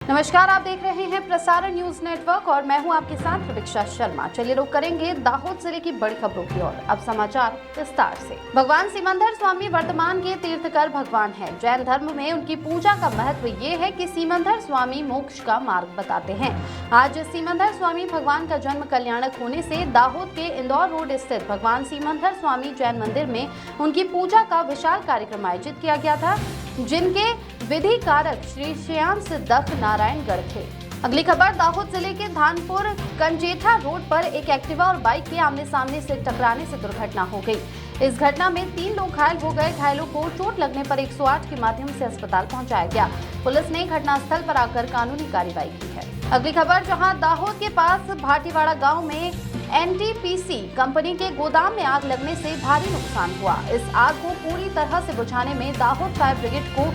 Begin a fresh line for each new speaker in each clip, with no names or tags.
नमस्कार, आप देख रहे हैं प्रसारण न्यूज नेटवर्क और मैं हूं आपके साथ प्रतीक्षा शर्मा। चलिए रुक करेंगे दाहोद जिले की बड़ी खबरों की ओर। अब समाचार विस्तार से। भगवान सीमंधर स्वामी वर्तमान के तीर्थकर भगवान हैं। जैन धर्म में उनकी पूजा का महत्व ये है कि सीमंधर स्वामी मोक्ष का मार्ग बताते हैं। आज सीमंधर स्वामी भगवान का जन्म कल्याणक होने से दाहोद के इंदौर रोड स्थित भगवान सीमंधर स्वामी जैन मंदिर में उनकी पूजा का विशाल कार्यक्रम आयोजित किया गया था, जिनके विधि कारक श्री श्याम सिद्धक नारायणगढ़ थे। अगली खबर, दाहोद जिले के धानपुर कंजेठा रोड पर एक एक्टिवा और बाइक के आमने सामने से टकराने से दुर्घटना हो गई। इस घटना में 3 लोग घायल हो गए। घायलों को चोट लगने पर 108 के माध्यम से अस्पताल पहुंचाया गया। पुलिस ने घटनास्थल पर आकर कानूनी कार्रवाई की है। अगली खबर, जहां दाहोद के पास भाटीवाड़ा गांव में एनटीपीसी कंपनी के गोदाम में आग लगने से भारी नुकसान हुआ। इस आग को पूरी तरह से बुझाने में दाहोद फायर ब्रिगेड को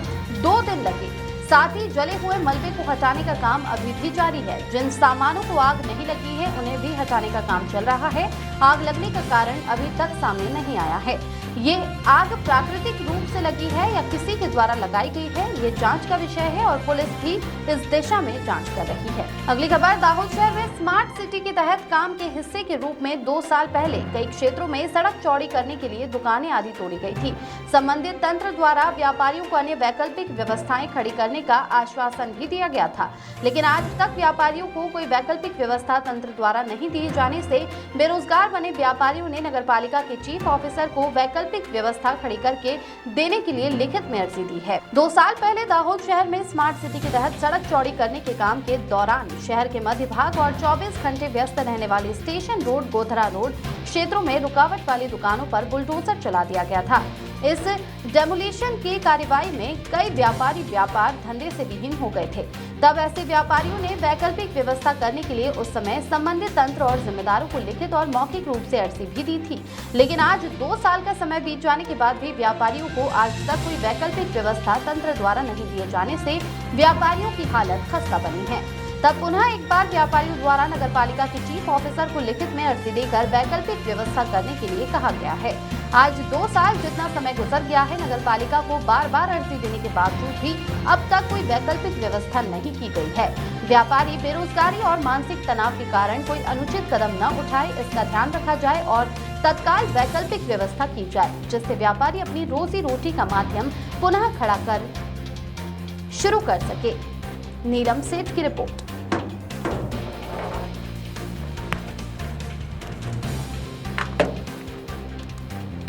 2 दिन लगे। साथ ही जले हुए मलबे को हटाने का काम अभी भी जारी है। जिन सामानों को आग नहीं लगी है उन्हें भी हटाने का काम चल रहा है। आग लगने का कारण अभी तक सामने नहीं आया है। ये आग प्राकृतिक रूप से लगी है या किसी के द्वारा लगाई गई है, ये जांच का विषय है और पुलिस भी इस दिशा में जांच कर रही है। अगली खबर, दाहोद शहर में स्मार्ट सिटी के तहत काम के हिस्से के रूप में 2 साल पहले कई क्षेत्रों में सड़क चौड़ी करने के लिए दुकानें आदि तोड़ी गई थी। संबंधित तंत्र द्वारा व्यापारियों को अन्य वैकल्पिक व्यवस्थाएं खड़ी करने का आश्वासन भी दिया गया था, लेकिन आज तक व्यापारियों को कोई वैकल्पिक व्यवस्था तंत्र द्वारा नहीं दिए जाने से बेरोजगार बने व्यापारियों ने नगरपालिका के चीफ ऑफिसर को वैकल्पिक व्यवस्था खड़ी करके देने के लिए लिखित में अर्जी दी है। 2 साल पहले दाहोद शहर में स्मार्ट सिटी के तहत सड़क चौड़ी करने के काम के दौरान शहर के मध्य भाग और 24 घंटे व्यस्त रहने वाले स्टेशन रोड, गोधरा रोड क्षेत्रों में रुकावट वाली दुकानों पर बुलडोजर चला दिया गया था। इस डेमोलिशन की कार्रवाई में कई व्यापारी व्यापार धंधे से विहीन हो गए थे। तब ऐसे व्यापारियों ने वैकल्पिक व्यवस्था करने के लिए उस समय संबंधित तंत्र और जिम्मेदारों को लिखित और मौखिक रूप से अर्जी भी दी थी, लेकिन आज 2 साल का समय बीत जाने के बाद भी व्यापारियों को आज तक कोई वैकल्पिक व्यवस्था तंत्र द्वारा नहीं दिए जाने से व्यापारियों की हालत खस्ता बनी है। तब पुनः एक बार व्यापारियों द्वारा नगरपालिका के चीफ ऑफिसर को लिखित में अर्जी देकर वैकल्पिक व्यवस्था करने के लिए कहा गया है। आज 2 साल जितना समय गुजर गया है, नगरपालिका को बार-बार अर्जी देने के बावजूद भी अब तक कोई वैकल्पिक व्यवस्था नहीं की गई है। व्यापारी बेरोजगारी और मानसिक तनाव के कारण कोई अनुचित कदम न उठाए, इसका ध्यान रखा जाए और तत्काल वैकल्पिक व्यवस्था की जाए, जिससे व्यापारी अपनी रोजी रोटी का माध्यम पुनः खड़ा कर शुरू कर सके। नीलम सेठ की रिपोर्ट।